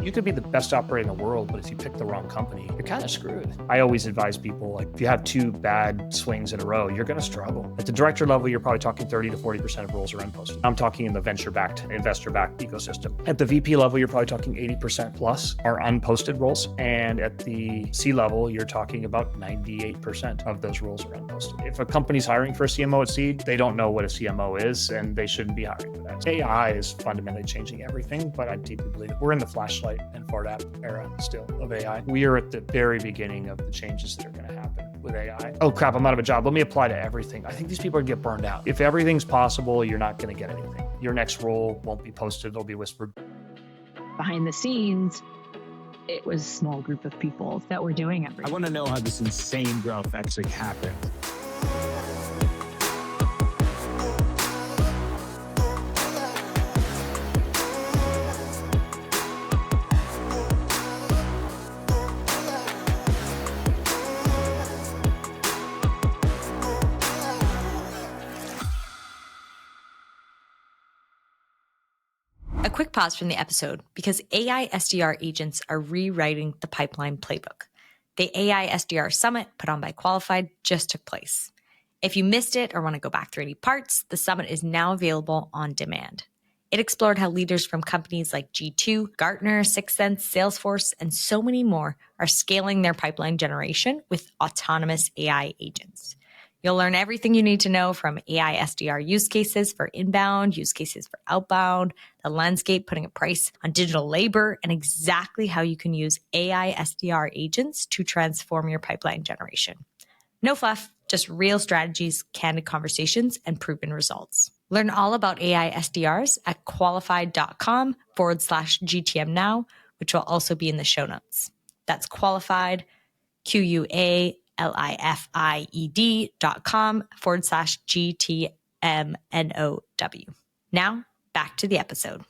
You could be the best operator in the world, but if you pick the wrong company, you're kind of screwed. I always advise people, like, if you have two bad swings in a row, you're going to struggle. At the director level, you're probably talking 30 to 40% of roles are unposted. I'm talking in the venture-backed, investor-backed ecosystem. At the VP level, you're probably talking 80% plus are unposted roles. And at the C level, you're talking about 98% of those roles are unposted. If a company's hiring for a CMO at seed, they don't know what a CMO is, and they shouldn't be hiring for that. AI is fundamentally changing everything, but I deeply believe we're in the flashlight and Fart app era still of AI. We are at the very beginning of the changes that are going to happen with AI. Oh crap, I'm out of a job. Let me apply to everything. I think these people are going to get burned out. If everything's possible, you're not going to get anything. Your next role won't be posted, it'll be whispered. Behind the scenes, it was a small group of people that were doing everything. I want to know how this insane growth actually happened. A quick pause from the episode because AI SDR agents are rewriting the pipeline playbook. The AI SDR Summit, put on by Qualified, just took place. If you missed it or want to go back through any parts, the summit is now available on demand. It explored how leaders from companies like G2, Gartner, 6sense, Salesforce, and so many more are scaling their pipeline generation with autonomous AI agents. You'll learn everything you need to know from AI SDR use cases for inbound, use cases for outbound, the landscape putting a price on digital labor, and exactly how you can use AI SDR agents to transform your pipeline generation. No fluff, just real strategies, candid conversations, and proven results. Learn all about AI SDRs at qualified.com/GTM now, which will also be in the show notes. That's qualified, qualified.com/GTMNOW. Now, back to the episode.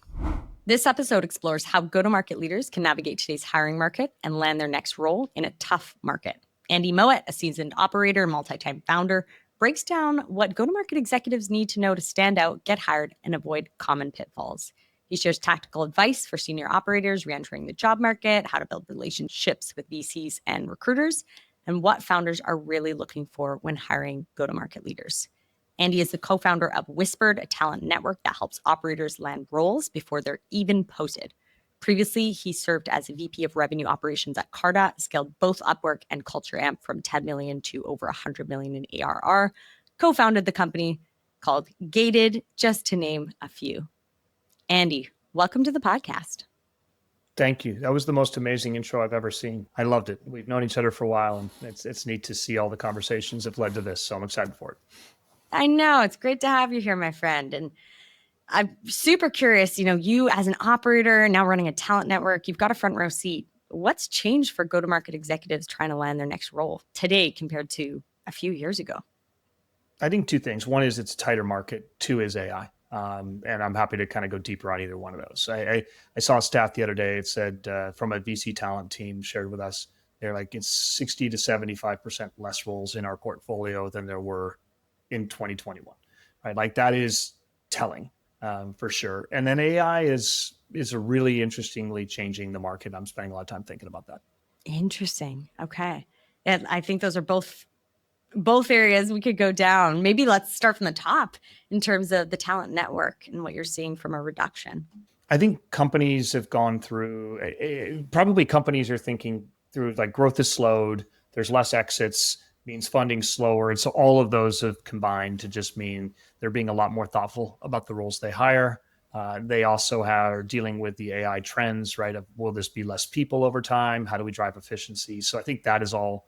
This episode explores how go-to-market leaders can navigate today's hiring market and land their next role in a tough market. Andy Mowat, a seasoned operator, multi-time founder, breaks down what go-to-market executives need to know to stand out, get hired, and avoid common pitfalls. He shares tactical advice for senior operators re-entering the job market, how to build relationships with VCs and recruiters, and what founders are really looking for when hiring go-to-market leaders. Andy is the co-founder of Whispered, a talent network that helps operators land roles before they're even posted. Previously, he served as a VP of Revenue Operations at Carta, scaled both Upwork and Culture Amp from 10 million to over 100 million in ARR, co-founded the company called Gated, just to name a few. Andy, welcome to the podcast. Thank you. That was the most amazing intro I've ever seen. I loved it. We've known each other for a while, and it's neat to see all the conversations that led to this. So I'm excited for it. I know. It's great to have you here, my friend. And I'm super curious, you as an operator, now running a talent network, you've got a front row seat. What's changed for go-to-market executives trying to land their next role today compared to a few years ago? I think two things. One is it's a tighter market. Two is AI. And I'm happy to kind of go deeper on either one of those. I saw a stat the other day. It said from a VC talent team shared with us, they're like, it's 60 to 75% less roles in our portfolio than there were in 2021, right? Like that is telling for sure. And then AI is a really interestingly changing the market. I'm spending a lot of time thinking about that. Interesting. Okay. And I think those are both areas we could go down. Maybe let's start from the top in terms of the talent network and what you're seeing from a reduction. I think companies have gone through, probably companies are thinking through like growth has slowed, there's less exits, means funding slower. And so all of those have combined to just mean they're being a lot more thoughtful about the roles they hire. They also are dealing with the AI trends, right? Of will this be less people over time? How do we drive efficiency? So I think that is all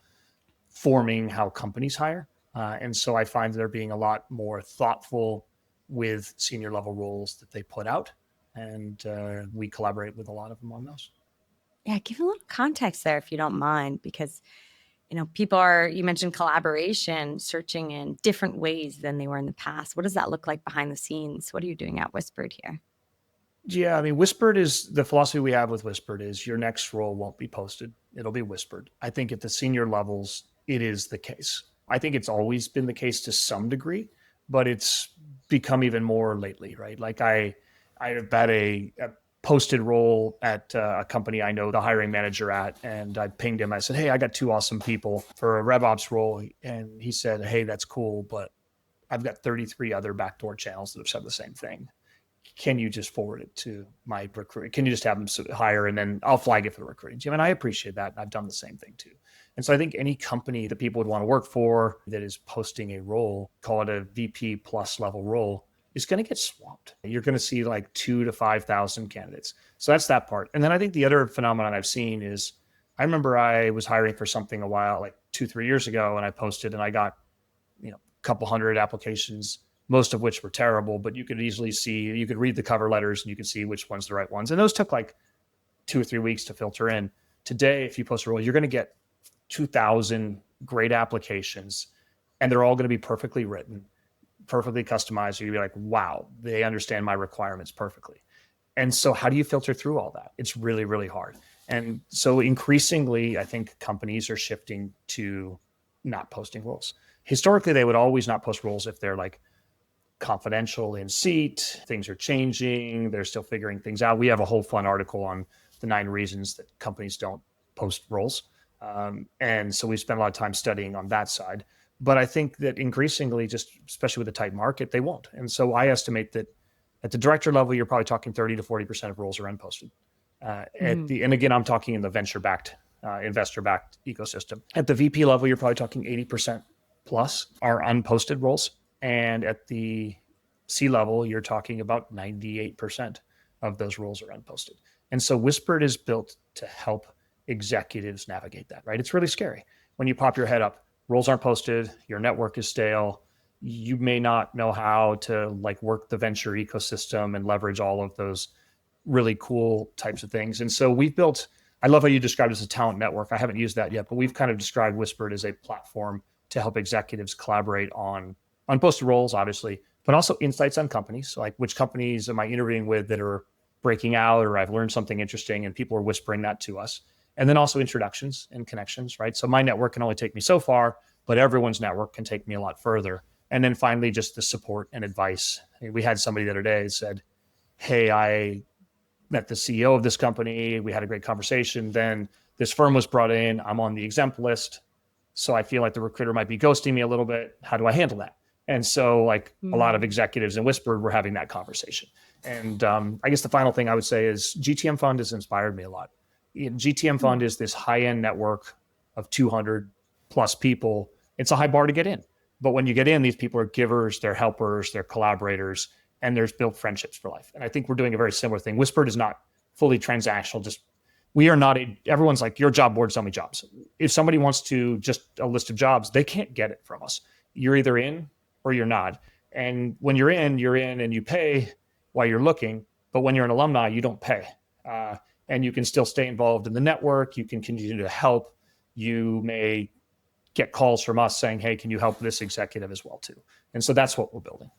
forming how companies hire. And so I find they're being a lot more thoughtful with senior level roles that they put out. And we collaborate with a lot of them on those. Yeah, give a little context there if you don't mind, because people are, you mentioned collaboration, searching in different ways than they were in the past. What does that look like behind the scenes? What are you doing at Whispered here? Yeah, I mean, Whispered is the philosophy we have with Whispered is your next role won't be posted. It'll be whispered. I think at the senior levels, it is the case. I think it's always been the case to some degree, but it's become even more lately, right? Like I bet a posted role at a company I know the hiring manager at, and I pinged him. I said, hey, I got 2 awesome people for a RevOps role. And he said, hey, that's cool, but I've got 33 other backdoor channels that have said the same thing. Can you just forward it to my recruiter? Can you just have them hire, and then I'll flag it for the recruiting team? And I appreciate that. I've done the same thing too. And so I think any company that people would want to work for that is posting a role, call it a VP plus level role, is going to get swamped. You're going to see like 2,000 to 5,000 candidates. So that's that part. And then I think the other phenomenon I've seen is, I remember I was hiring for something a while, like 2-3 years ago, and I posted and I got, a couple hundred applications, most of which were terrible, but you could easily see, you could read the cover letters and you could see which one's the right ones. And those took like 2 or 3 weeks to filter in. Today, if you post a role, you're going to get 2,000 great applications, and they're all going to be perfectly written, perfectly customized. You'll be like, wow, they understand my requirements perfectly. And so how do you filter through all that? It's really, really hard. And so increasingly, I think companies are shifting to not posting roles. Historically, they would always not post roles if they're like confidential in seat, things are changing, they're still figuring things out. We have a whole fun article on the 9 reasons that companies don't post roles. And so we spent a lot of time studying on that side. But I think that increasingly, just especially with the tight market, they won't. And so I estimate that at the director level, you're probably talking 30 to 40% of roles are unposted. And again, I'm talking in the venture-backed, investor-backed ecosystem. At the VP level, you're probably talking 80% plus are unposted roles. And at the C level, you're talking about 98% of those roles are unposted. And so Whispered is built to help executives navigate that, right? It's really scary. When you pop your head up, roles aren't posted, your network is stale, you may not know how to like work the venture ecosystem and leverage all of those really cool types of things. And so we've built, I love how you described it as a talent network. I haven't used that yet, but we've kind of described Whispered as a platform to help executives collaborate on unposted roles, obviously, but also insights on companies. So like, which companies am I interviewing with that are breaking out, or I've learned something interesting and people are whispering that to us. And then also introductions and connections, right? So my network can only take me so far, but everyone's network can take me a lot further. And then finally, just the support and advice. We had somebody the other day that said, hey, I met the CEO of this company. We had a great conversation. Then this firm was brought in. I'm on the exempt list. So I feel like the recruiter might be ghosting me a little bit. How do I handle that? And so like a lot of executives in Whispered were having that conversation. And I guess the final thing I would say is GTM Fund has inspired me a lot. GTM Fund is this high-end network of 200 plus people. It's a high bar to get in. But when you get in, these people are givers, they're helpers, they're collaborators, and there's built friendships for life. And I think we're doing a very similar thing. Whispered is not fully transactional. We are not everyone's like, your job board, sell me jobs. If somebody wants to just a list of jobs, they can't get it from us. You're either in or you're not. And when you're in and you pay while you're looking. But when you're an alumni, you don't pay. And you can still stay involved in the network. You can continue to help. You may get calls from us saying, hey, can you help this executive as well too? And so that's what we're building.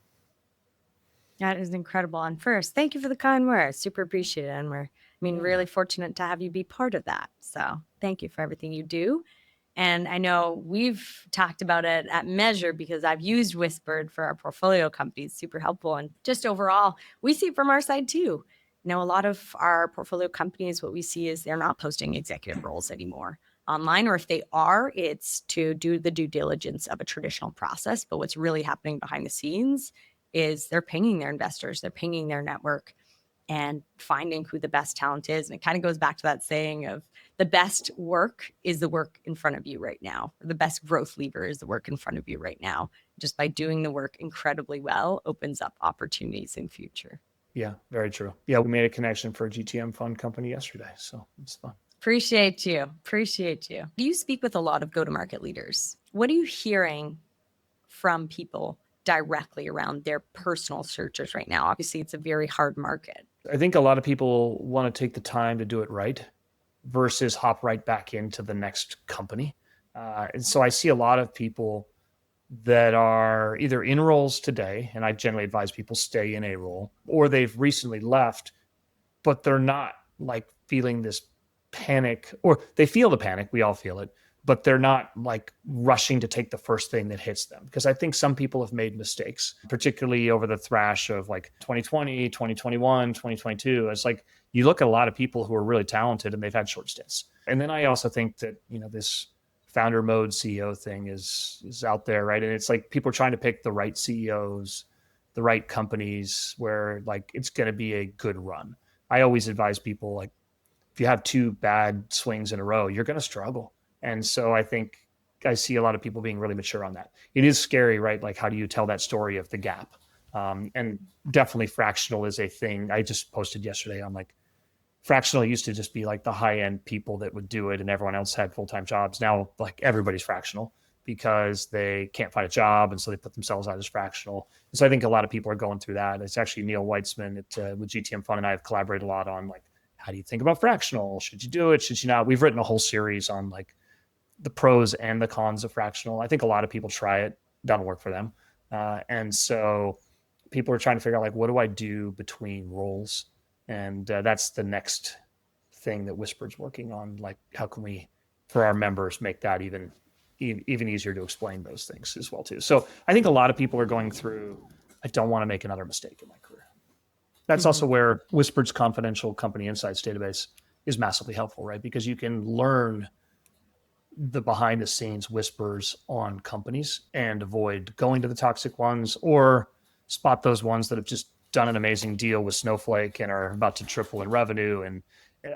That is incredible. And first, thank you for the kind words. Super appreciate it. And we're, really fortunate to have you be part of that. So thank you for everything you do. And I know we've talked about it at Measure because I've used Whispered for our portfolio companies, super helpful. And just overall, we see it from our side too. A lot of our portfolio companies, what we see is they're not posting executive roles anymore online, or if they are, it's to do the due diligence of a traditional process. But what's really happening behind the scenes is they're pinging their investors, they're pinging their network and finding who the best talent is. And it kind of goes back to that saying of the best work is the work in front of you right now. Or the best growth lever is the work in front of you right now. Just by doing the work incredibly well opens up opportunities in future. Yeah, very true. Yeah, we made a connection for a GTM fund company yesterday. So it's fun. Appreciate you. Do you speak with a lot of go-to-market leaders? What are you hearing from people directly around their personal searches right now? Obviously, it's a very hard market. I think a lot of people want to take the time to do it right versus hop right back into the next company. And so I see a lot of people that are either in roles today, and I generally advise people stay in a role, or they've recently left, but they're not like feeling this panic, or they feel the panic, we all feel it, but they're not like rushing to take the first thing that hits them. Because I think some people have made mistakes, particularly over the thrash of like 2020, 2021, 2022. It's like you look at a lot of people who are really talented and they've had short stints. And then I also think that, this founder mode CEO thing is out there, right? And it's like people are trying to pick the right CEOs, the right companies where like it's going to be a good run. I always advise people, like, if you have two bad swings in a row, you're going to struggle. And so I think I see a lot of people being really mature on that. It is scary, right? Like, how do you tell that story of the gap? And definitely fractional is a thing. I just posted yesterday on like, fractional used to just be like the high end people that would do it and everyone else had full-time jobs. Now, like, everybody's fractional because they can't find a job. And so they put themselves out as fractional. And so I think a lot of people are going through that. It's actually Neil Weitzman with GTM Fund and I have collaborated a lot on like, how do you think about fractional? Should you do it? Should you not? We've written a whole series on like the pros and the cons of fractional. I think a lot of people try it, doesn't work for them. And so people are trying to figure out like, what do I do between roles? And that's the next thing that Whispered's working on. Like, how can we, for our members, make that even easier to explain those things as well too. So I think a lot of people are going through, I don't want to make another mistake in my career. That's also where Whispered's confidential company insights database is massively helpful, right? Because you can learn the behind the scenes whispers on companies and avoid going to the toxic ones or spot those ones that have just done an amazing deal with Snowflake and are about to triple in revenue. And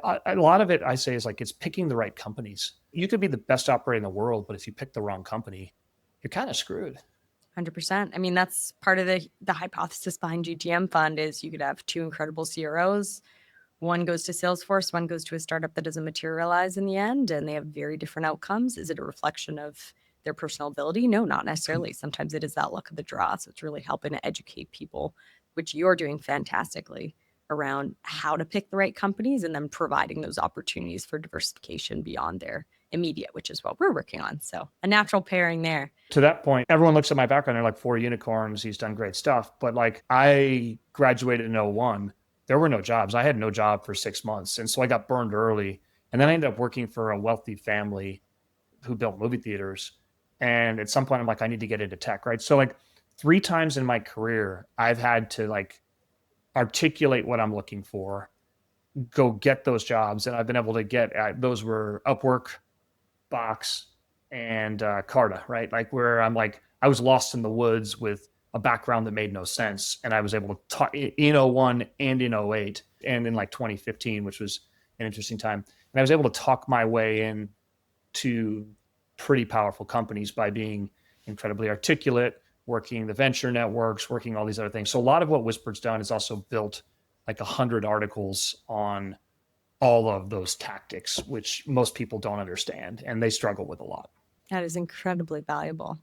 a lot of it, I say, is like, it's picking the right companies. You could be the best operator in the world, but if you pick the wrong company, you're kind of screwed. 100%. I mean, that's part of the hypothesis behind GTM Fund is you could have two incredible CROs. One goes to Salesforce, one goes to a startup that doesn't materialize in the end, and they have very different outcomes. Is it a reflection of their personal ability? No, not necessarily. Sometimes it is that luck of the draw. So it's really helping to educate people, which you're doing fantastically, around how to pick the right companies and then providing those opportunities for diversification beyond their immediate, which is what we're working on. So a natural pairing there. To that point, everyone looks at my background. They're like, 4 unicorns. He's done great stuff. But like, I graduated in 01. There were no jobs. I had no job for 6 months. And so I got burned early. And then I ended up working for a wealthy family who built movie theaters. And at some point, I'm like, I need to get into tech, right? So like 3 times in my career, I've had to like articulate what I'm looking for, go get those jobs. And I've been able to get, those were Upwork, Box, and Carta, right? Like, where I'm like, I was lost in the woods with a background that made no sense. And I was able to talk in 01 and in 08 and in like 2015, which was an interesting time. And I was able to talk my way in to pretty powerful companies by being incredibly articulate, working the venture networks, working all these other things. So a lot of what Whispered's done is also built like 100 articles on all of those tactics, which most people don't understand and they struggle with a lot. That is incredibly valuable.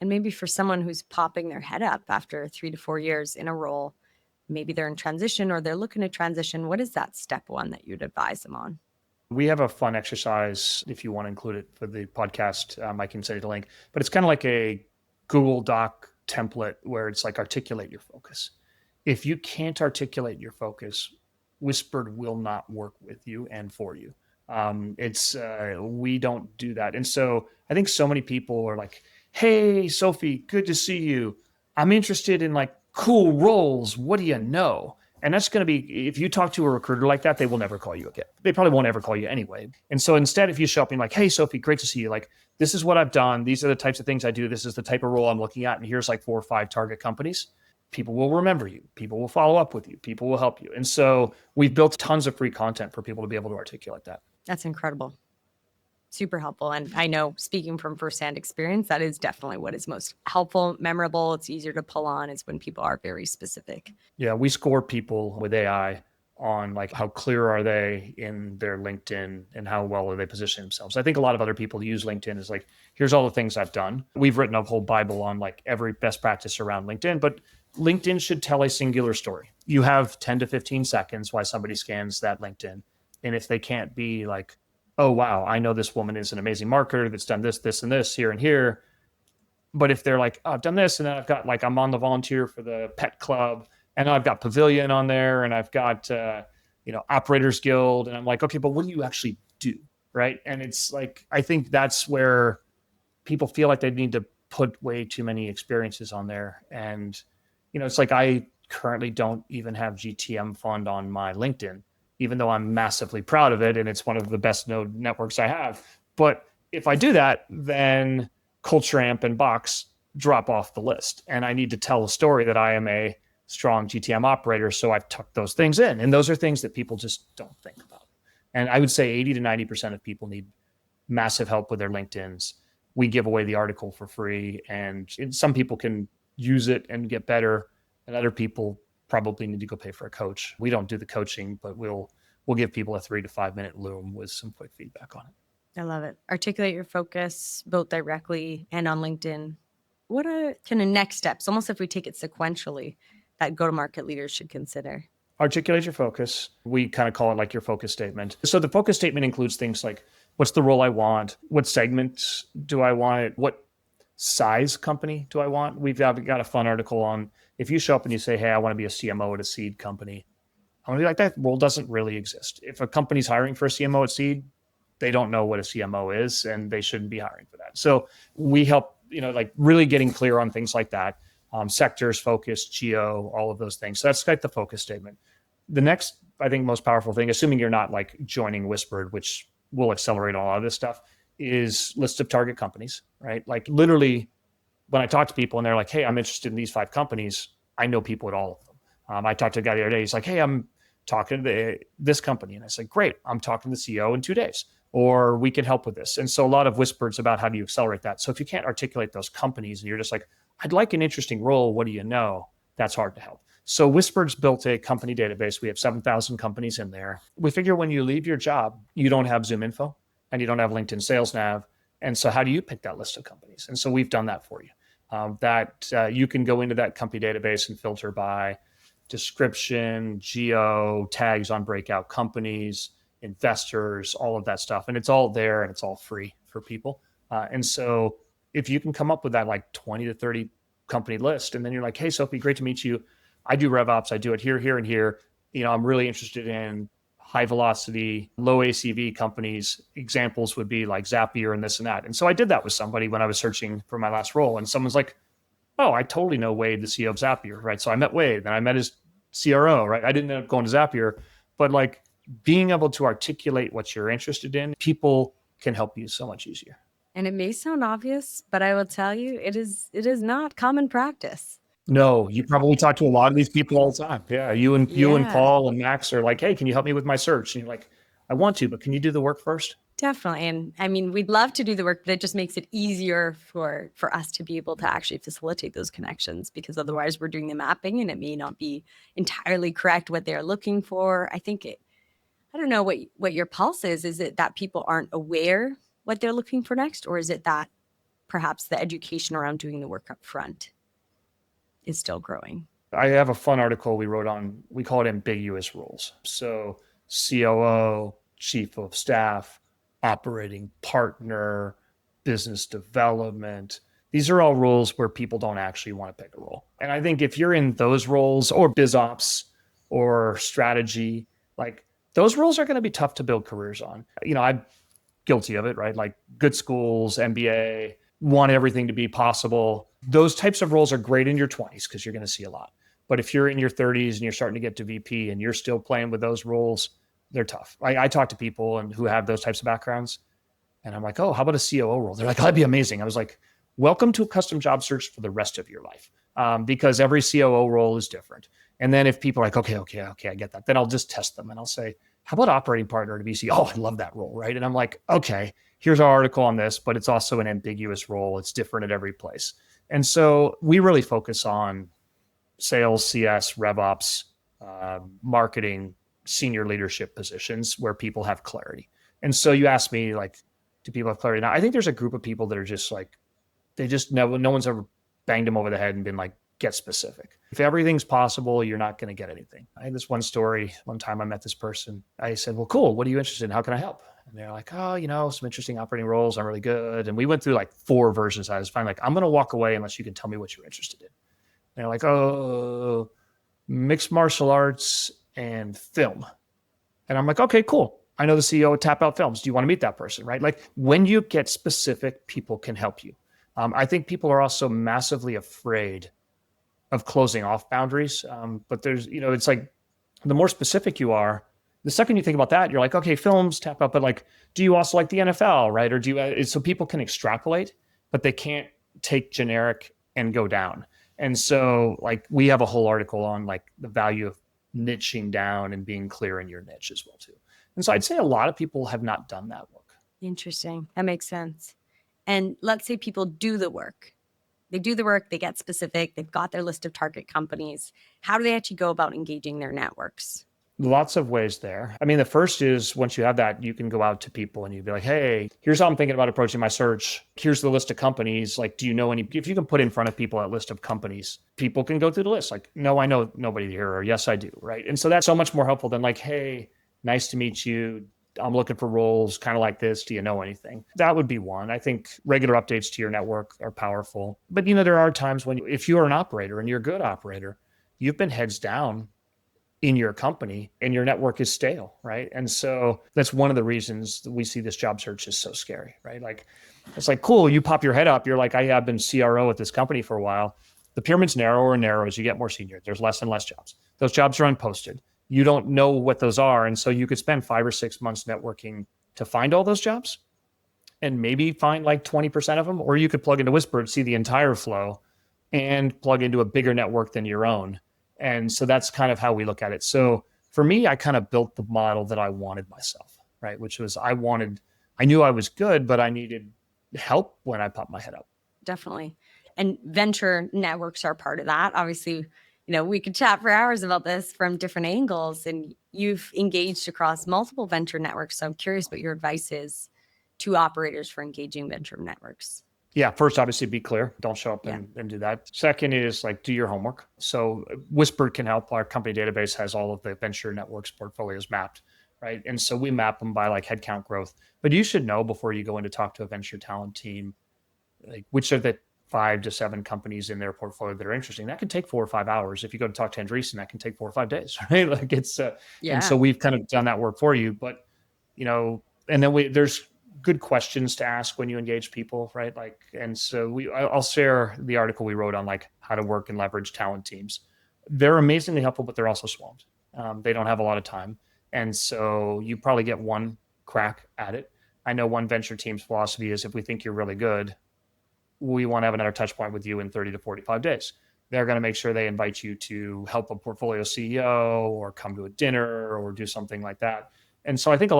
And maybe for someone who's popping their head up after 3 to 4 years in a role, maybe they're in transition or they're looking to transition, what is that step one that you'd advise them on? We have a fun exercise. If you want to include it for the podcast, I can send you the link, but it's kind of like a Google Doc template where it's like, articulate your focus. If you can't articulate your focus, Whispered will not work with you and for you. We don't do that. And so I think so many people are like, hey, Sophie, good to see you. I'm interested in like cool roles. What do you know? And that's going to be, if you talk to a recruiter like that, they will never call you again. They probably won't ever call you anyway. And so instead, if you show up and like, hey, Sophie, great to see you. Like, this is what I've done. These are the types of things I do. This is the type of role I'm looking at. And here's like 4 or 5 target companies. People will remember you. People will follow up with you. People will help you. And so we've built tons of free content for people to be able to articulate that. That's incredible. Super helpful. And I know, speaking from firsthand experience, that is definitely what is most helpful, memorable. It's easier to pull on is when people are very specific. Yeah, we score people with AI on like how clear are they in their LinkedIn and how well are they positioning themselves. I think a lot of other people use LinkedIn as like, here's all the things I've done. We've written a whole Bible on like every best practice around LinkedIn, but LinkedIn should tell a singular story. You have 10 to 15 seconds while somebody scans that LinkedIn. And if they can't be like, oh, wow, I know this woman is an amazing marketer that's done this, this, and this here and here. But if they're like, oh, I've done this, and then I've got like, I'm on the volunteer for the pet club, and I've got Pavilion on there, and I've got, Operators Guild. And I'm like, okay, but what do you actually do? Right. And it's like, I think that's where people feel like they need to put way too many experiences on there. And, it's like, I currently don't even have GTM Fund on my LinkedIn, even though I'm massively proud of it and it's one of the best node networks I have. But if I do that, then Culture Amp and Box drop off the list. And I need to tell a story that I am a strong GTM operator. So I've tucked those things in. And those are things that people just don't think about. And I would say 80 to 90% of people need massive help with their LinkedIns. We give away the article for free, and some people can use it and get better, and other people probably need to go pay for a coach. We don't do the coaching, but we'll give people a 3 to 5 minute Loom with some quick feedback on it. I love it. Articulate your focus both directly and on LinkedIn. What are kind of next steps, almost if we take it sequentially, that go-to-market leaders should consider? Articulate your focus. We kind of call it like your focus statement. So the focus statement includes things like, what's the role I want? What segments do I want it? What size company do I want? We've got a fun article on, if you show up and you say, hey, I want to be a CMO at a seed company, I'm going to be like, that role doesn't really exist. If a company's hiring for a CMO at seed, they don't know what a CMO is, and they shouldn't be hiring for that. So we help, like really getting clear on things like that. Sectors, focus, geo, all of those things. So that's like the focus statement. The next, I think, most powerful thing, assuming you're not like joining Whispered, which will accelerate all of this stuff, is list of target companies, right? Like literally when I talk to people and they're like, hey, I'm interested in these 5 companies, I know people at all of them. I talked to a guy the other day. He's like, hey, I'm talking to this company. And I said, great, I'm talking to the CEO in 2 days, or we can help with this. And so a lot of Whispereds about how do you accelerate that. So if you can't articulate those companies and you're just like, I'd like an interesting role, what do you know? That's hard to help. So Whispered's built a company database. We have 7,000 companies in there. We figure when you leave your job, you don't have Zoom info and you don't have LinkedIn Sales Nav. And so how do you pick that list of companies? And so we've done that for you. You can go into that company database and filter by description, geo, tags on breakout companies, investors, all of that stuff. And it's all there and it's all free for people. And so if you can come up with that like 20 to 30 company list, and then you're like, hey, Sophie, great to meet you. I do RevOps. I do it here, here, and here. I'm really interested in high velocity, low ACV companies. Examples would be like Zapier and this and that. And so I did that with somebody when I was searching for my last role. And someone's like, oh, I totally know Wade, the CEO of Zapier, right? So I met Wade, then I met his CRO, right? I didn't end up going to Zapier, but like being able to articulate what you're interested in, people can help you so much easier. And it may sound obvious, but I will tell you, it is not common practice. No, you probably talk to a lot of these people all the time. Yeah, you and Paul and Max are like, hey, can you help me with my search? And you're like, I want to, but can you do the work first? Definitely. And I mean, we'd love to do the work, but it just makes it easier for us to be able to actually facilitate those connections, because otherwise we're doing the mapping and it may not be entirely correct what they're looking for. I don't know what your pulse is. Is it that people aren't aware what they're looking for next? Or is it that perhaps the education around doing the work up front is still growing? I have a fun article we wrote on, we call it ambiguous roles. So COO, chief of staff, operating partner, business development. These are all roles where people don't actually want to pick a role. And I think if you're in those roles, or biz ops or strategy, like those roles are going to be tough to build careers on. I'm guilty of it, right? Like good schools, MBA, want everything to be possible. Those types of roles are great in your 20s because you're going to see a lot. But if you're in your 30s and you're starting to get to VP and you're still playing with those roles, they're tough. I talk to people who have those types of backgrounds, and I'm like, oh, how about a COO role? They're like, oh, that'd be amazing. I was like, welcome to a custom job search for the rest of your life, because every COO role is different. And then if people are like, okay, I get that, then I'll just test them and I'll say, how about operating partner at VC? Oh, I love that role, right? And I'm like, okay, here's our article on this, but it's also an ambiguous role. It's different at every place. And so we really focus on sales, CS, RevOps, marketing, senior leadership positions where people have clarity. And so you asked me, like, do people have clarity? Now, I think there's a group of people that are just like, they just know, no one's ever banged them over the head and been like, get specific. If everything's possible, you're not going to get anything. I had this one story. One time I met this person. I said, well, cool. What are you interested in? How can I help? And they're like, oh, some interesting operating roles. I'm really good. And we went through like 4 versions. I was finally like, I'm going to walk away unless you can tell me what you're interested in. And they're like, oh, mixed martial arts and film. And I'm like, okay, cool. I know the CEO of Tap Out Films. Do you want to meet that person, right? Like when you get specific, people can help you. I think people are also massively afraid of closing off boundaries. But there's, it's like the more specific you are, The second you think about that, you're like, okay, films tap up, but like, do you also like the NFL, right? Or do you, so people can extrapolate, but they can't take generic and go down. And so like we have a whole article on like the value of niching down and being clear in your niche as well too. And so I'd say a lot of people have not done that work. Interesting. That makes sense. And let's say people do the work. They do the work, they get specific, they've got their list of target companies. How do they actually go about engaging their networks? Lots of ways there. I mean, the first is once you have that, you can go out to people and you'd be like, hey, here's how I'm thinking about approaching my search. Here's the list of companies. Like, do you know any? If you can put in front of people a list of companies, people can go through the list. Like, no, I know nobody here, or yes, I do. Right. And so that's so much more helpful than like, hey, nice to meet you. I'm looking for roles kind of like this. Do you know anything? That would be one. I think regular updates to your network are powerful. But, there are times when if you're an operator and you're a good operator, you've been heads down in your company and your network is stale, right? And so that's one of the reasons that we see this job search is so scary, right? Like, it's like, cool, you pop your head up. You're like, I have been CRO at this company for a while. The pyramid's narrower and narrower as you get more senior. There's less and less jobs. Those jobs are unposted. You don't know what those are. And so you could spend 5 or 6 months networking to find all those jobs and maybe find like 20% of them, or you could plug into Whisper and see the entire flow and plug into a bigger network than your own. And so that's kind of how we look at it. So for me, I kind of built the model that I wanted myself, right? Which was I knew I was good, but I needed help when I popped my head up. Definitely. And venture networks are part of that. Obviously, we could chat for hours about this from different angles, and you've engaged across multiple venture networks. So I'm curious what your advice is to operators for engaging venture networks. Yeah, first, obviously, be clear. Don't show up and do that. Second is like, do your homework. So Whisper can help. Our company database has all of the venture networks portfolios mapped, right? And so we map them by like headcount growth. But you should know before you go in to talk to a venture talent team, like which are the 5 to 7 companies in their portfolio that are interesting. That can take 4 or 5 hours. If you go to talk to Andreessen, that can take 4 or 5 days, right? Like it's, and so we've kind of done that work for you. But, and then there's good questions to ask when you engage people, right? Like, and so I'll share the article we wrote on like how to work and leverage talent teams. They're amazingly helpful, but they're also swamped. They don't have a lot of time. And so you probably get one crack at it. I know one venture team's philosophy is if we think you're really good, we want to have another touch point with you in 30 to 45 days. They're going to make sure they invite you to help a portfolio CEO or come to a dinner or do something like that. And so I think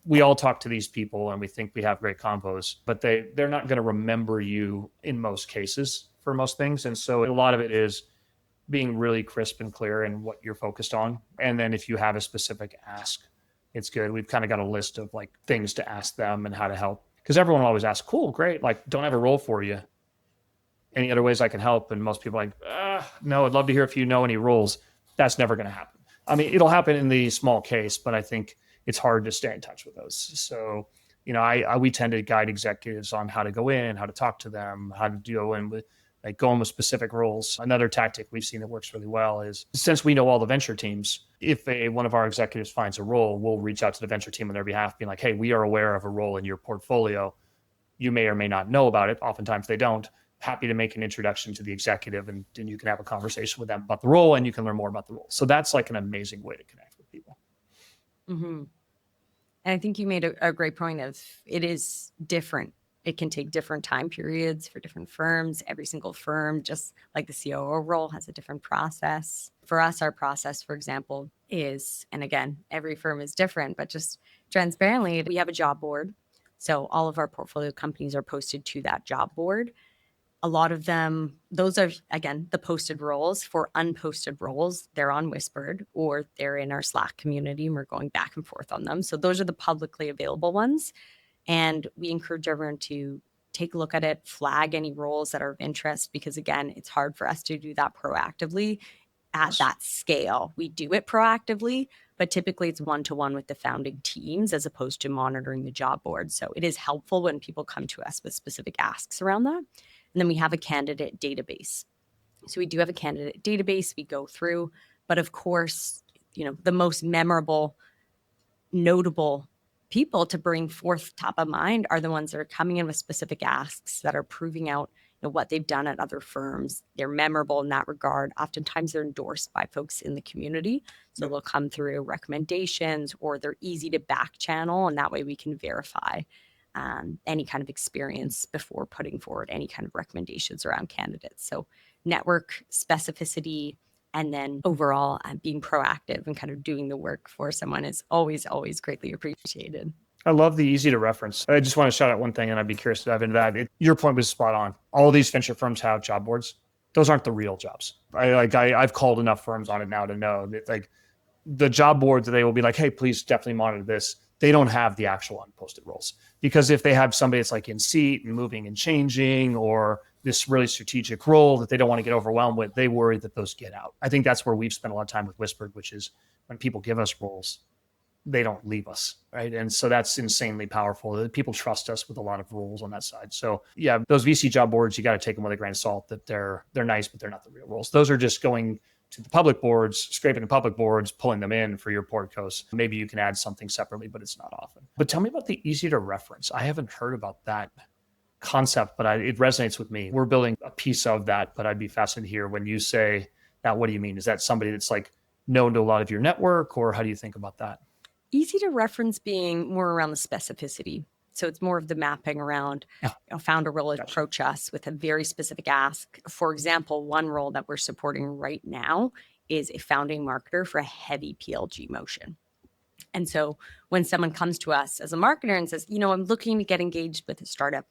we all talk to these people and we think we have great combos, but they're not going to remember you in most cases for most things. And so a lot of it is being really crisp and clear in what you're focused on. And then if you have a specific ask, it's good. We've kind of got a list of like things to ask them and how to help. Because everyone will always ask, cool, great. Like, don't have a role for you. Any other ways I can help? And most people are like, no, I'd love to hear if you know any roles. That's never going to happen. I mean, it'll happen in the small case, but I think it's hard to stay in touch with those. So, we tend to guide executives on how to go in, how to talk to them, how to deal in with like going with specific roles. Another tactic we've seen that works really well is since we know all the venture teams, if one of our executives finds a role, we'll reach out to the venture team on their behalf, being like, hey, we are aware of a role in your portfolio. You may or may not know about it. Oftentimes they don't. Happy to make an introduction to the executive and you can have a conversation with them about the role and you can learn more about the role. So that's like an amazing way to connect with people. Mm-hmm. And I think you made a great point of it is different. It can take different time periods for different firms. Every single firm, just like the COO role, has a different process. For us, our process, for example, is, and again, every firm is different, but just transparently, we have a job board. So all of our portfolio companies are posted to that job board. A lot of them, those are, again, the posted roles. For unposted roles, they're on Whispered or they're in our Slack community and we're going back and forth on them. So those are the publicly available ones. And we encourage everyone to take a look at it, flag any roles that are of interest, because again, it's hard for us to do that proactively at that scale. We do it proactively, but typically it's one-to-one with the founding teams as opposed to monitoring the job board. So it is helpful when people come to us with specific asks around that. And then we have a candidate database. So we do have a candidate database we go through, but of course, the most memorable, notable people to bring forth top of mind are the ones that are coming in with specific asks that are proving out what they've done at other firms. They're memorable in that regard. Oftentimes they're endorsed by folks in the community. So they'll come through recommendations, or they're easy to back channel. And that way we can verify any kind of experience before putting forward any kind of recommendations around candidates. So network specificity, and then overall being proactive and kind of doing the work for someone is always, always greatly appreciated. I love the easy to reference. I just want to shout out one thing, and I'd be curious to dive into that. Your point was spot on. All these venture firms have job boards. Those aren't the real jobs. I've called enough firms on it now to know that like the job boards, they will be like, hey, please definitely monitor this. They don't have the actual unposted roles, because if they have somebody that's like in seat and moving and changing, or this really strategic role that they don't want to get overwhelmed with, they worry that those get out. I think that's where we've spent a lot of time with Whispered, which is when people give us roles, they don't leave us, right? And so that's insanely powerful. People trust us with a lot of roles on that side. So yeah, those VC job boards, you got to take them with a grain of salt, that they're nice, but they're not the real roles. Those are just going to the public boards, scraping the public boards, pulling them in for your portcos. Maybe you can add something separately, but it's not often. But tell me about the easy to reference. I haven't heard about that concept, but it resonates with me. We're building a piece of that, but I'd be fascinated to hear when you say that, what do you mean? Is that somebody that's like known to a lot of your network, or how do you think about that? Easy to reference being more around the specificity. So it's more of the mapping around a founder will approach us with a very specific ask. For example, one role that we're supporting right now is a founding marketer for a heavy PLG motion. And so when someone comes to us as a marketer and says, I'm looking to get engaged with a startup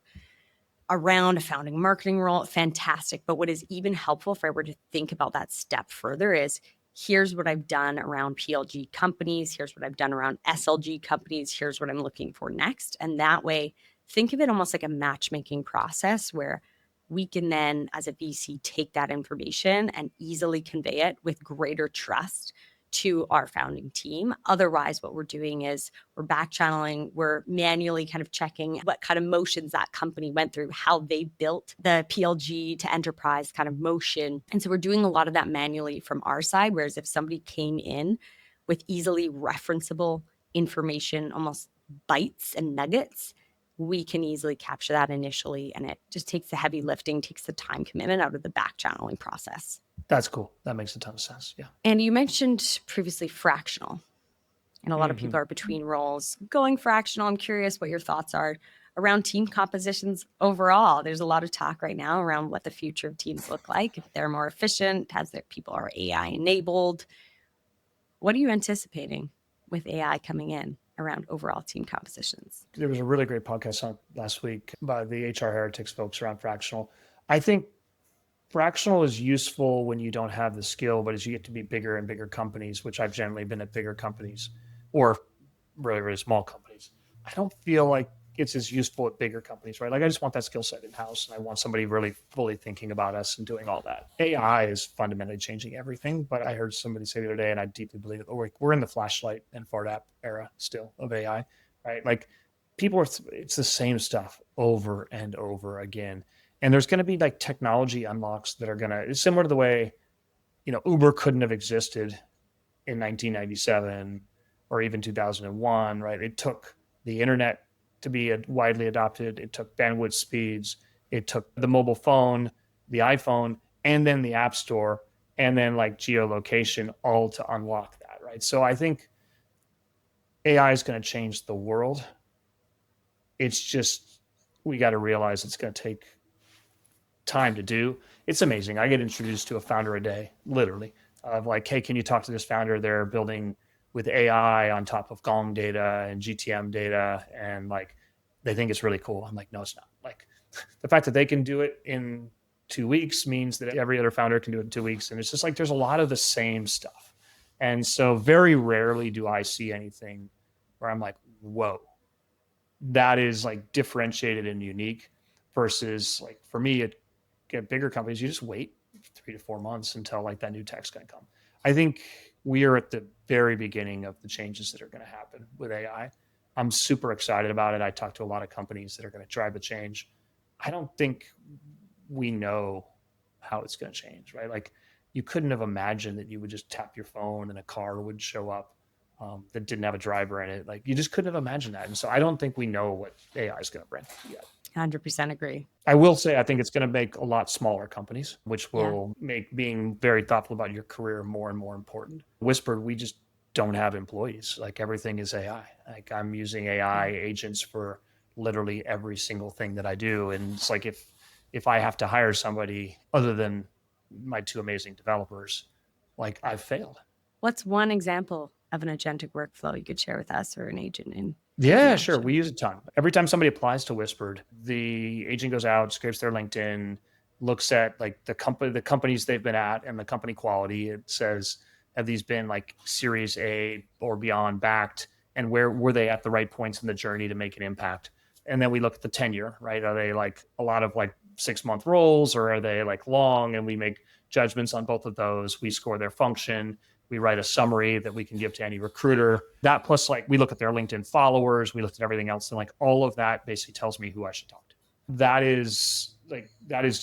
around a founding marketing role, fantastic. But what is even helpful if I were to think about that step further is, here's what I've done around PLG companies. Here's what I've done around SLG companies. Here's what I'm looking for next. And that way, think of it almost like a matchmaking process where we can then, as a VC, take that information and easily convey it with greater trust to our founding team. Otherwise, what we're doing is we're backchanneling, we're manually kind of checking what kind of motions that company went through, how they built the PLG to enterprise kind of motion. And so we're doing a lot of that manually from our side. Whereas if somebody came in with easily referenceable information, almost bites and nuggets, we can easily capture that initially. And it just takes the heavy lifting, takes the time commitment out of the backchanneling process. That's cool. That makes a ton of sense. Yeah. And you mentioned previously fractional, and a lot of people are between roles going fractional. I'm curious what your thoughts are around team compositions overall. There's a lot of talk right now around what the future of teams look like, if they're more efficient, as their people are AI enabled. What are you anticipating with AI coming in around overall team compositions? There was a really great podcast on last week by the HR Heretics folks around fractional. I think fractional is useful when you don't have the skill, but as you get to be bigger and bigger companies, which I've generally been at bigger companies or really, really small companies, I don't feel like it's as useful at bigger companies, right? Like I just want that skill set in-house, and I want somebody really fully thinking about us and doing all that. AI is fundamentally changing everything, but I heard somebody say the other day, and I deeply believe it, we're in the flashlight and fart app era still of AI, right? Like it's the same stuff over and over again. And there's going to be like technology unlocks that are going to, it's similar to the way, Uber couldn't have existed in 1997 or even 2001, right? It took the internet to be widely adopted. It took bandwidth speeds. It took the mobile phone, the iPhone, and then the App Store, and then like geolocation all to unlock that, right? So I think AI is going to change the world. It's just, we got to realize it's going to take time to do. It's amazing. I get introduced to a founder a day, literally, of like, hey, can you talk to this founder? They're building with AI on top of Gong data and GTM data, and like they think it's really cool. I'm like, no, it's not. Like the fact that they can do it in 2 weeks means that every other founder can do it in 2 weeks. And it's just like there's a lot of the same stuff. And so very rarely do I see anything where I'm like, whoa, that is like differentiated and unique versus like for me, at bigger companies, you just wait 3 to 4 months until like that new tech's going to come. I think we are at the very beginning of the changes that are going to happen with AI. I'm super excited about it. I talked to a lot of companies that are going to drive the change. I don't think we know how it's going to change, right? Like you couldn't have imagined that you would just tap your phone and a car would show up that didn't have a driver in it. Like you just couldn't have imagined that. And so I don't think we know what AI is going to bring yet. 100% agree. I will say, I think it's going to make a lot smaller companies, which Yeah. will make being very thoughtful about your career more and more important. Whispered, we just don't have employees. Like everything is AI. Like I'm using AI agents for literally every single thing that I do. And it's like, if I have to hire somebody other than my two amazing developers, like I've failed. What's one example of an agentic workflow you could share with us or an agent in? Yeah, sure. We use a ton. Every time somebody applies to Whispered, the agent goes out, scrapes their LinkedIn, looks at like the companies they've been at and the company quality. It says, have these been like Series A or beyond backed? And where were they at the right points in the journey to make an impact? And then we look at the tenure, right? Are they like a lot of like 6-month roles or are they like long? And we make judgments on both of those. We score their function. We write a summary that we can give to any recruiter. That plus like we look at their LinkedIn followers, we looked at everything else, and like all of that basically tells me who I should talk to. That is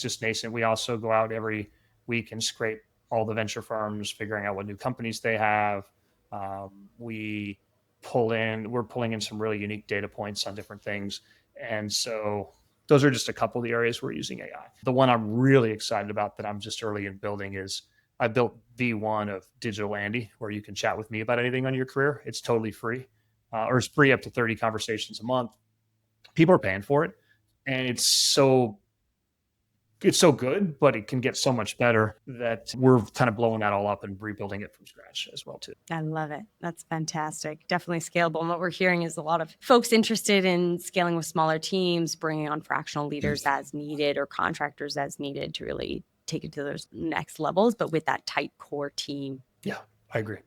just nascent. We also go out every week and scrape all the venture firms, figuring out what new companies they have. We're pulling in some really unique data points on different things. And so those are just a couple of the areas we're using AI. The one I'm really excited about that I'm just early in building is I built V1 of Digital Andy, where you can chat with me about anything on your career. It's totally free, or it's free up to 30 conversations a month. People are paying for it. And it's so good, but it can get so much better that we're kind of blowing that all up and rebuilding it from scratch as well too. I love it. That's fantastic. Definitely scalable. And what we're hearing is a lot of folks interested in scaling with smaller teams, bringing on fractional leaders as needed or contractors as needed to really take it to those next levels, but with that tight core team. Yeah, I agree.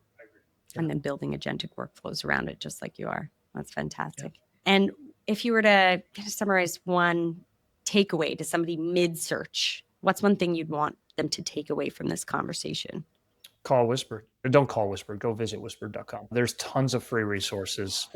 And then building agentic workflows around it, just like you are. That's fantastic. Yeah. And if you were to kind of summarize one takeaway to somebody mid-search, what's one thing you'd want them to take away from this conversation? Call Whispered. Or don't call Whispered. Go visit whispered.com. There's tons of free resources.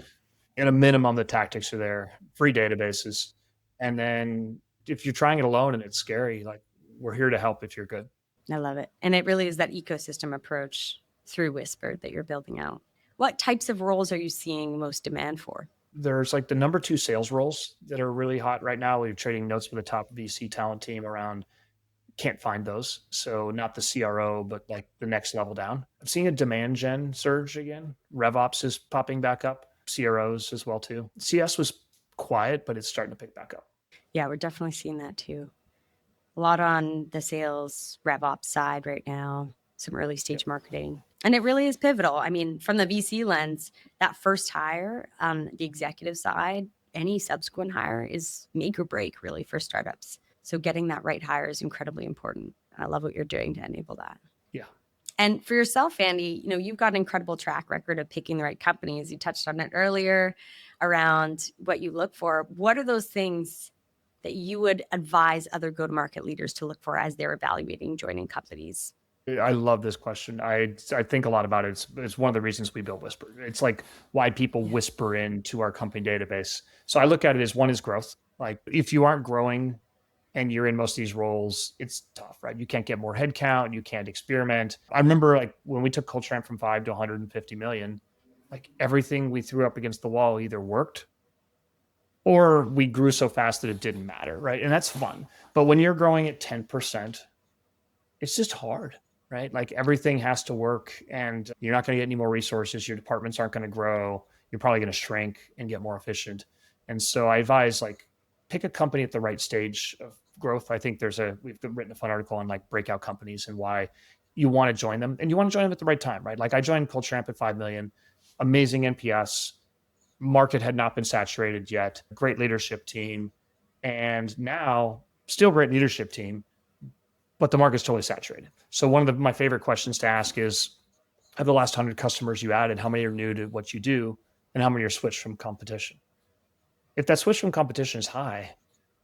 At a minimum, the tactics are there, free databases. And then if you're trying it alone and it's scary, like we're here to help if you're good. I love it. And it really is that ecosystem approach through Whispered that you're building out. What types of roles are you seeing most demand for? There's like the number 2 sales roles that are really hot right now. We're trading notes with the top VC talent team around. Can't find those. So not the CRO, but like the next level down. I'm seeing a demand gen surge again. RevOps is popping back up. CROs as well too. CS was quiet, but it's starting to pick back up. Yeah, we're definitely seeing that too. A lot on the sales RevOps side right now, some early stage marketing. And it really is pivotal. I mean, from the VC lens, that first hire on the executive side, any subsequent hire is make or break really for startups. So getting that right hire is incredibly important. I love what you're doing to enable that. Yeah. And for yourself, Andy, you've got an incredible track record of picking the right companies. You touched on it earlier around what you look for. What are those things that you would advise other go-to-market leaders to look for as they're evaluating joining companies? I love this question. I think a lot about it. It's one of the reasons we built Whisper. It's like why people whisper into our company database. So I look at it as one is growth. Like if you aren't growing and you're in most of these roles, it's tough, right? You can't get more headcount. You can't experiment. I remember like when we took Culture Amp from 5 to 150 million, like everything we threw up against the wall either worked or we grew so fast that it didn't matter, right? And that's fun. But when you're growing at 10%, it's just hard, right? Like everything has to work and you're not going to get any more resources. Your departments aren't going to grow. You're probably going to shrink and get more efficient. And so I advise like pick a company at the right stage of growth. I think we've written a fun article on like breakout companies and why you want to join them, and you want to join them at the right time, right? Like I joined Culture Amp at 5 million, amazing NPS, market had not been saturated yet, great leadership team. And now still great leadership team, but the market's totally saturated. So one of my favorite questions to ask is, of the last 100 customers you added, how many are new to what you do and how many are switched from competition? If that switch from competition is high,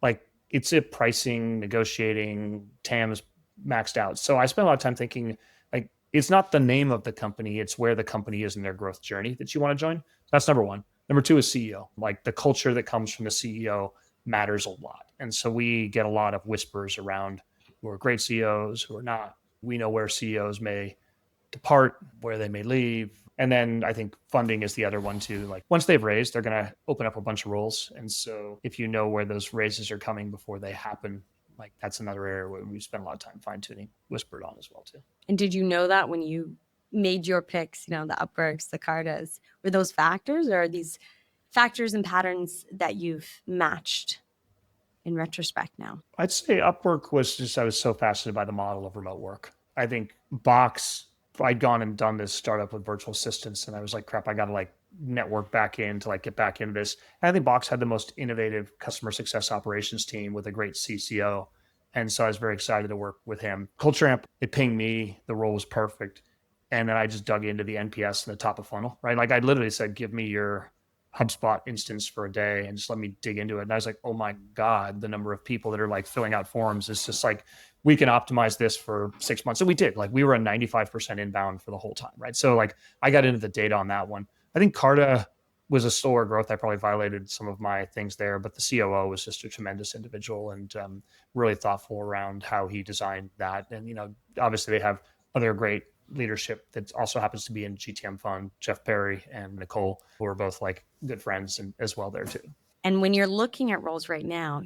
like it's a pricing, negotiating, TAM's maxed out. So I spend a lot of time thinking like, it's not the name of the company, it's where the company is in their growth journey that you want to join. That's number one. Number two is CEO. Like the culture that comes from the CEO matters a lot. And so we get a lot of whispers around who are great CEOs, who are not. We know where CEOs may depart, where they may leave. And then I think funding is the other one too. Like once they've raised, they're going to open up a bunch of roles. And so if you know where those raises are coming before they happen, like that's another area where we spend a lot of time fine tuning Whispered on as well too. And did you know that when you made your picks, the Upworks, the Cartas, were those factors, or are these factors and patterns that you've matched in retrospect now? I'd say Upwork was just, I was so fascinated by the model of remote work. I think Box, I'd gone and done this startup with virtual assistants, and I was like, crap, I got to like network back in to like get back into this. And I think Box had the most innovative customer success operations team with a great CCO. And so I was very excited to work with him. Culture Amp, it pinged me. The role was perfect. And then I just dug into the NPS and the top of funnel, right? Like I literally said, give me your HubSpot instance for a day and just let me dig into it. And I was like, oh my God, the number of people that are like filling out forms is just like, we can optimize this for 6 months. So we did, like we were at 95% inbound for the whole time, right? So like I got into the data on that one. I think Carta was a slower growth. I probably violated some of my things there, but the COO was just a tremendous individual and really thoughtful around how he designed that. And, obviously they have other great leadership that also happens to be in GTM Fund, Jeff Perry and Nicole, who are both like good friends and as well there too. And when you're looking at roles right now,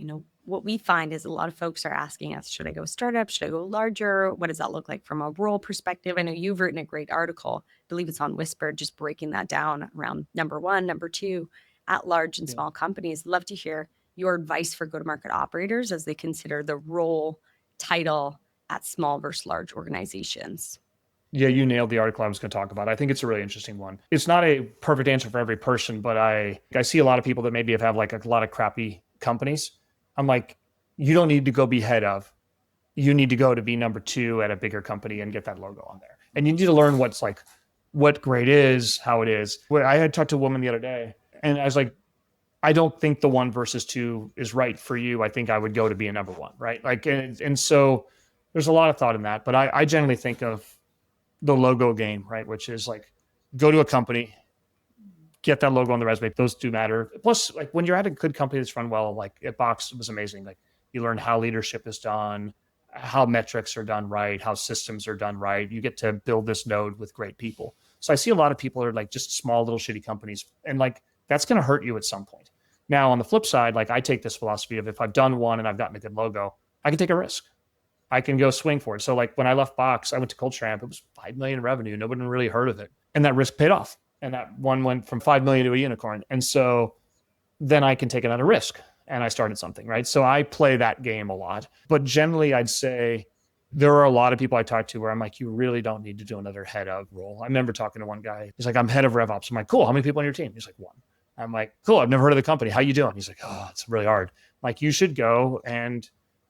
what we find is a lot of folks are asking us, should I go startup? Should I go larger? What does that look like from a role perspective? I know you've written a great article, I believe it's on Whispered, just breaking that down around number one, number two, at large and small companies. Love to hear your advice for go-to-market operators as they consider the role title at small versus large organizations. Yeah, you nailed the article I was going to talk about. I think it's a really interesting one. It's not a perfect answer for every person, but I see a lot of people that maybe have like a lot of crappy companies. I'm like, you don't need to go be head of. You need to go to be number two at a bigger company and get that logo on there. And you need to learn what great is, how it is. I had talked to a woman the other day and I was like, I don't think the 1 versus 2 is right for you. I think I would go to be a number 1, right? Like, and so there's a lot of thought in that, but I generally think of the logo game, right? Which is like, go to a company, get that logo on the resume. Those do matter. Plus, like when you're at a good company that's run well, like at Box, it was amazing. Like you learn how leadership is done, how metrics are done right, how systems are done right. You get to build this node with great people. So I see a lot of people are like just small little shitty companies, and like that's going to hurt you at some point. Now on the flip side, like I take this philosophy of if I've done one and I've gotten a good logo, I can take a risk. I can go swing for it. So like when I left Box, I went to Culture Amp. It was 5 million in revenue. Nobody really heard of it. And that risk paid off. And that one went from 5 million to a unicorn. And so then I can take another risk and I started something, right? So I play that game a lot. But generally I'd say there are a lot of people I talk to where I'm like, you really don't need to do another head of role. I remember talking to one guy. He's like, I'm head of RevOps. I'm like, cool. How many people on your team? He's like, 1. I'm like, cool. I've never heard of the company. How you doing? He's like, oh, it's really hard. Like you should go. And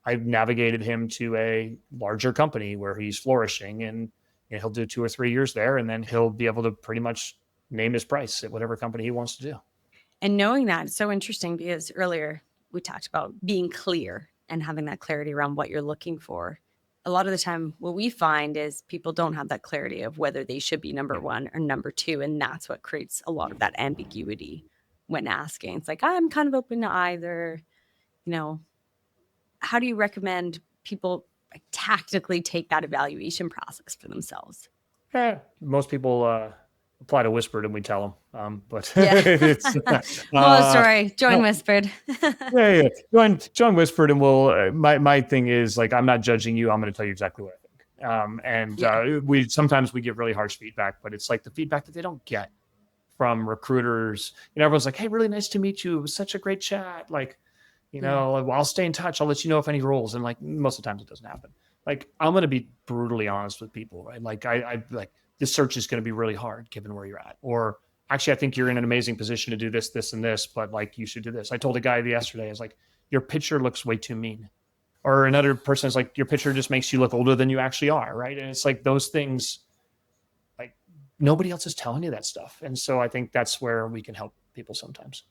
I navigated him to a larger company where he's flourishing and he'll do 2 or 3 years there. And then he'll be able to pretty much name his price at whatever company he wants to do. And knowing that, it's so interesting because earlier we talked about being clear and having that clarity around what you're looking for. A lot of the time, what we find is people don't have that clarity of whether they should be number 1 or number 2. And that's what creates a lot of that ambiguity when asking. It's like, I'm kind of open to either. How do you recommend people tactically take that evaluation process for themselves? Most people apply to Whispered and we tell them. But it's sorry, join Whispered. Join Whispered and we'll. My thing is like, I'm not judging you. I'm going to tell you exactly what I think. We sometimes we give really harsh feedback, but it's like the feedback that they don't get from recruiters. Everyone's like, "Hey, really nice to meet you. It was such a great chat." Like, I'll stay in touch. I'll let you know if any roles. And like most of the times it doesn't happen. Like I'm going to be brutally honest with people, right? Like I like this search is going to be really hard given where you're at. Or actually, I think you're in an amazing position to do this, this, and this, but like you should do this. I told a guy yesterday, I was like, your picture looks way too mean. Or another person is like, your picture just makes you look older than you actually are, right? And it's like those things, like nobody else is telling you that stuff. And so I think that's where we can help people sometimes.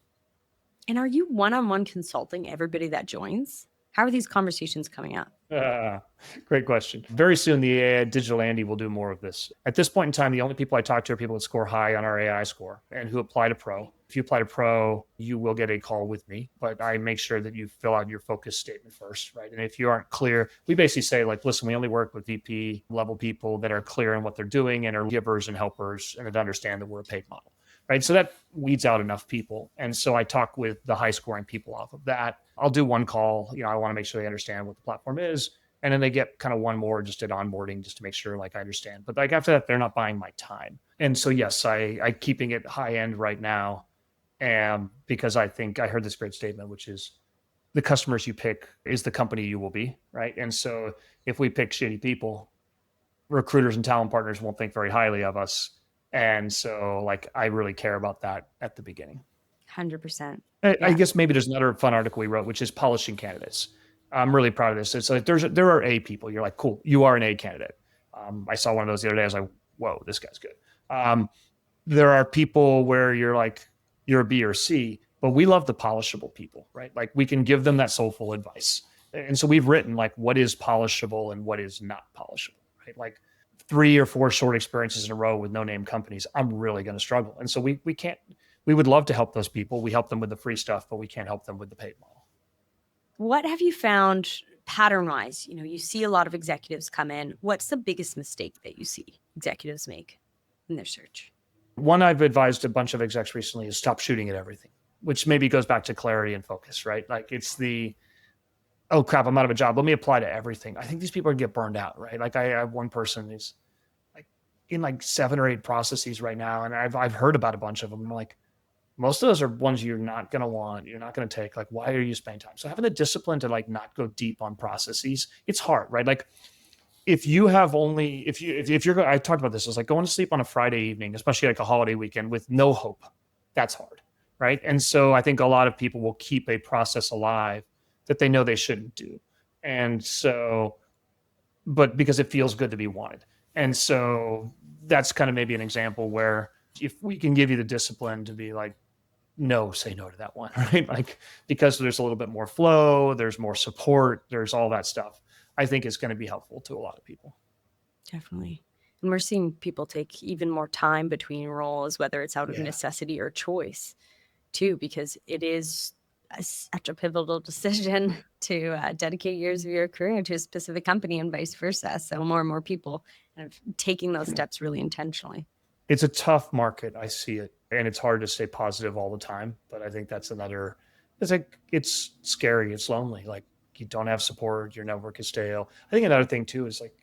And are you one-on-one consulting everybody that joins? How are these conversations coming up? Uh, Great question. Very soon, the digital Andy will do more of this. At this point in time, the only people I talk to are people that score high on our AI score and who apply to Pro. If you apply to Pro, you will get a call with me, but I make sure that you fill out your focus statement first, right? And if you aren't clear, we basically say, like, listen, we only work with VP level people that are clear in what they're doing and are givers and helpers and that understand that we're a paid model, right? So that weeds out enough people. And so I talk with the high scoring people off of that. I'll do one call. I want to make sure they understand what the platform is. And then they get kind of one more just at onboarding just to make sure like I understand. But like after that, they're not buying my time. And so, yes, I keeping it high end right now. And because I think I heard this great statement, which is the customers you pick is the company you will be, right? And so if we pick shitty people, recruiters and talent partners won't think very highly of us. And so like I really care about that at the beginning. 100%. I guess maybe there's another fun article we wrote, which is polishing candidates. I'm really proud of this. It's like there are A people. You're like, cool, you are an A candidate. I saw one of those the other day. I was like, whoa, this guy's good. There are people where you're like, you're a B or C, but we love the polishable people, right? Like we can give them that soulful advice. And so we've written like what is polishable and what is not polishable, right? Like 3 or 4 short experiences in a row with no name companies, I'm really going to struggle. And so we would love to help those people. We help them with the free stuff, but we can't help them with the paid model. What have you found pattern-wise? You see a lot of executives come in. What's the biggest mistake that you see executives make in their search? One I've advised a bunch of execs recently is stop shooting at everything, which maybe goes back to clarity and focus, right? Like it's oh crap, I'm out of a job. Let me apply to everything. I think these people are get burned out, right? Like I have one person who's like in like 7 or 8 processes right now. And I've heard about a bunch of them. I'm like, most of those are ones you're not going to want, you're not going to take. Like, why are you spending time? So having the discipline to like not go deep on processes, it's hard, right? Like if you have only, if you're, I talked about this, it's like going to sleep on a Friday evening, especially like a holiday weekend with no hope. That's hard, right? And so I think a lot of people will keep a process alive that they know they shouldn't do. And so, but because it feels good to be wanted. And so that's kind of maybe an example where if we can give you the discipline to be like, no, say no to that one, right? Like, because there's a little bit more flow, there's more support, there's all that stuff. I think it's going to be helpful to a lot of people. Definitely. And we're seeing people take even more time between roles, whether it's out of necessity or choice too, because it is such a pivotal decision to dedicate years of your career to a specific company and vice versa. So more and more people kind of taking those steps really intentionally. It's a tough market. I see it. And it's hard to stay positive all the time. But I think that's another, it's like, it's scary. It's lonely. Like you don't have support. Your network is stale. I think another thing too is like,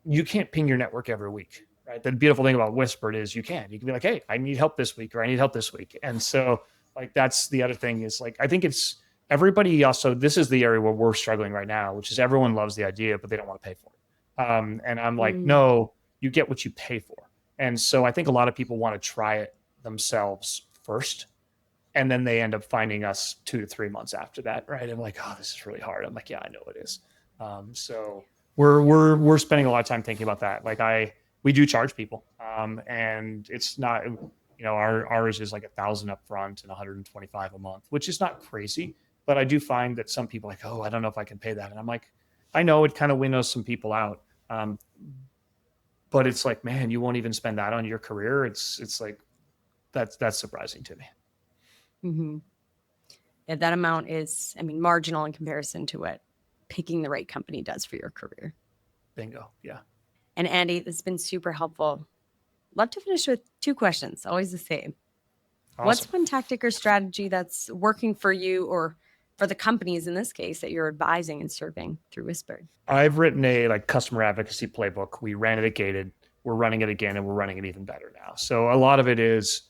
you can't ping your network every week, right? The beautiful thing about Whispered is you can be like, hey, I need help this week, or I need help this week. And so like, that's the other thing is like, I think it's everybody also, this is the area where we're struggling right now, which is everyone loves the idea, but they don't want to pay for it. And I'm like, no, you get what you pay for. And so I think a lot of people want to try it themselves first. And then they end up finding us 2 to 3 months after that. Right. I'm like, oh, this is really hard. I'm like, yeah, I know it is. So we're spending a lot of time thinking about that. Like we do charge people. And it's not, ours is like 1,000 up front and 125 a month, which is not crazy. But I do find that some people are like, oh, I don't know if I can pay that. And I'm like, I know it kind of winnows some people out. But it's like, man, you won't even spend that on your career. It's like, that's surprising to me. Mm-hmm. Yeah, that amount is, marginal in comparison to what picking the right company does for your career. Bingo. Yeah. And Andy, this has been super helpful. Love to finish with 2 questions, always the same. Awesome. What's one tactic or strategy that's working for you or for the companies in this case that you're advising and serving through Whispered? I've written a customer advocacy playbook. We ran it at Gated. We're running it again, and we're running it even better now. So a lot of it is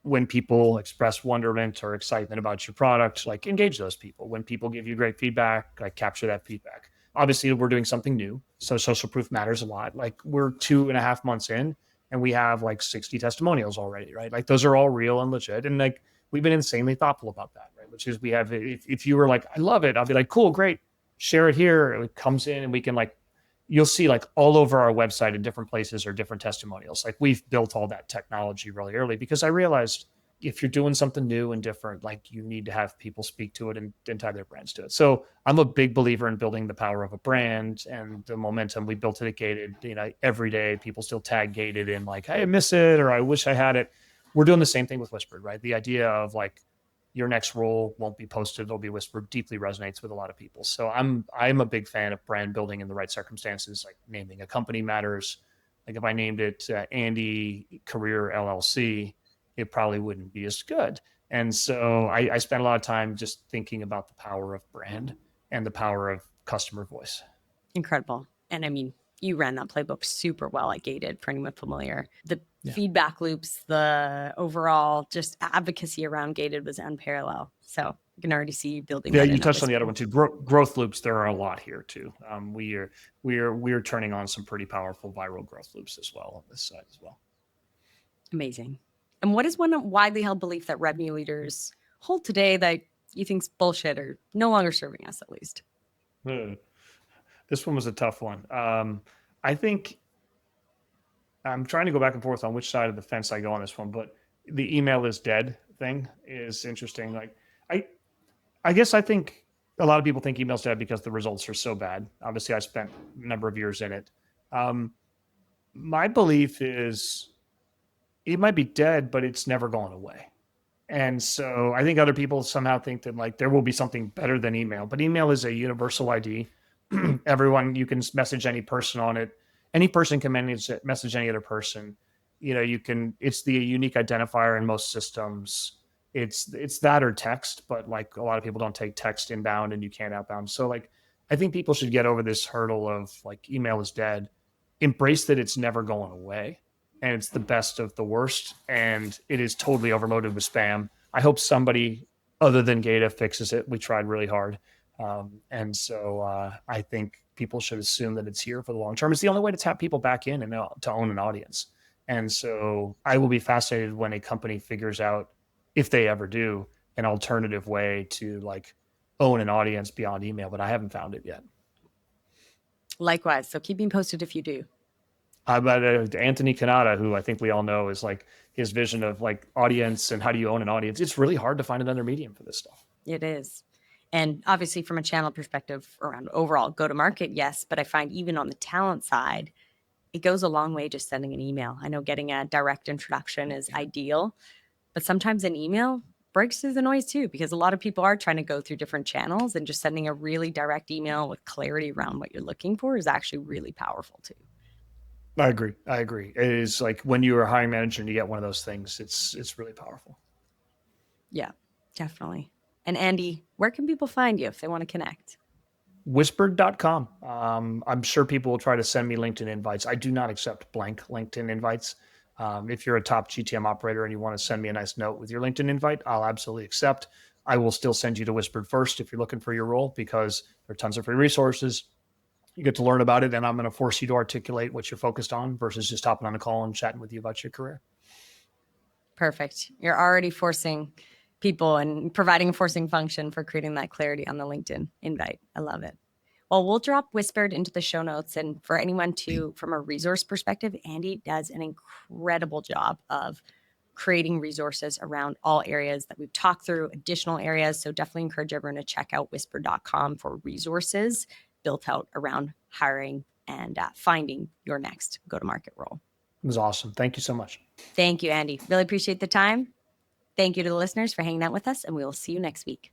when people express wonderment or excitement about your product, like engage those people. When people give you great feedback, like capture that feedback. Obviously, we're doing something new. So social proof matters a lot. Like we're 2.5 months in and we have like 60 testimonials already, right? Like those are all real and legit. And like, we've been insanely thoughtful about that, right? Which is we have, if you were like, I love it, I'll be like, cool, great. Share it here. It comes in and we can like, you'll see like all over our website in different places or different testimonials. Like we've built all that technology really early because I realized if you're doing something new and different, like you need to have people speak to it and tie their brands to it. So I'm a big believer in building the power of a brand and the momentum. We built it at Gated. Every day people still tag Gated in like, hey, I miss it, or I wish I had it. We're doing the same thing with Whispered, right? The idea of like your next role won't be posted, it'll be whispered, deeply resonates with a lot of people. So I'm a big fan of brand building in the right circumstances. Like naming a company matters. Like if I named it Andy Career LLC, it probably wouldn't be as good. And so I spent a lot of time just thinking about the power of brand and the power of customer voice. Incredible. And I mean, you ran that playbook super well at Gated, for anyone familiar. The feedback loops, the overall just advocacy around Gated was unparalleled. So you can already see you building. Yeah, you touched on the other one too. Growth loops. There are a lot here too. We are turning on some pretty powerful viral growth loops as well on this side as well. Amazing. And what is one widely held belief that revenue leaders hold today that you think's bullshit or no longer serving us, at least? This one was a tough one. I think I'm trying to go back and forth on which side of the fence I go on this one, but the email is dead thing is interesting. Like I guess I think a lot of people think email's dead because the results are so bad. Obviously, I spent a number of years in it. My belief is it might be dead, but it's never going away. And so I think other people somehow think that like there will be something better than email, but email is a universal ID. Everyone, you can message any person on it. Any person can message any other person. It's the unique identifier in most systems. It's that or text, but like a lot of people don't take text inbound and you can't outbound. So like, I think people should get over this hurdle of like email is dead, embrace that it's never going away. And it's the best of the worst. And it is totally overloaded with spam. I hope somebody other than Gata fixes it. We tried really hard. And so I think people should assume that it's here for the long term. It's the only way to tap people back in and to own an audience. And so I will be fascinated when a company figures out, if they ever do, an alternative way to like own an audience beyond email, but I haven't found it yet. Likewise. So keep me posted if you do. But Anthony Kanata, who I think we all know is like his vision of like audience and how do you own an audience. It's really hard to find another medium for this stuff. It is. And obviously from a channel perspective around overall go to market, yes. But I find even on the talent side, it goes a long way just sending an email. I know getting a direct introduction is ideal, but sometimes an email breaks through the noise too, because a lot of people are trying to go through different channels, and just sending a really direct email with clarity around what you're looking for is actually really powerful too. I agree. It is like when you're a hiring manager and you get one of those things, it's really powerful. Yeah, definitely. And Andy, where can people find you if they want to connect? Whispered.com. I'm sure people will try to send me LinkedIn invites. I do not accept blank LinkedIn invites. If you're a top GTM operator and you want to send me a nice note with your LinkedIn invite, I'll absolutely accept. I will still send you to Whispered first if you're looking for your role, because there are tons of free resources. You get to learn about it, and I'm going to force you to articulate what you're focused on versus just hopping on a call and chatting with you about your career. Perfect. You're already forcing people and providing a forcing function for creating that clarity on the LinkedIn invite. I love it. Well, we'll drop Whispered into the show notes. And for anyone to, from a resource perspective, Andy does an incredible job of creating resources around all areas that we've talked through, additional areas. So definitely encourage everyone to check out whispered.com for resources built out around hiring and finding your next go-to-market role. It was awesome. Thank you so much. Thank you, Andy. Really appreciate the time. Thank you to the listeners for hanging out with us, and we will see you next week.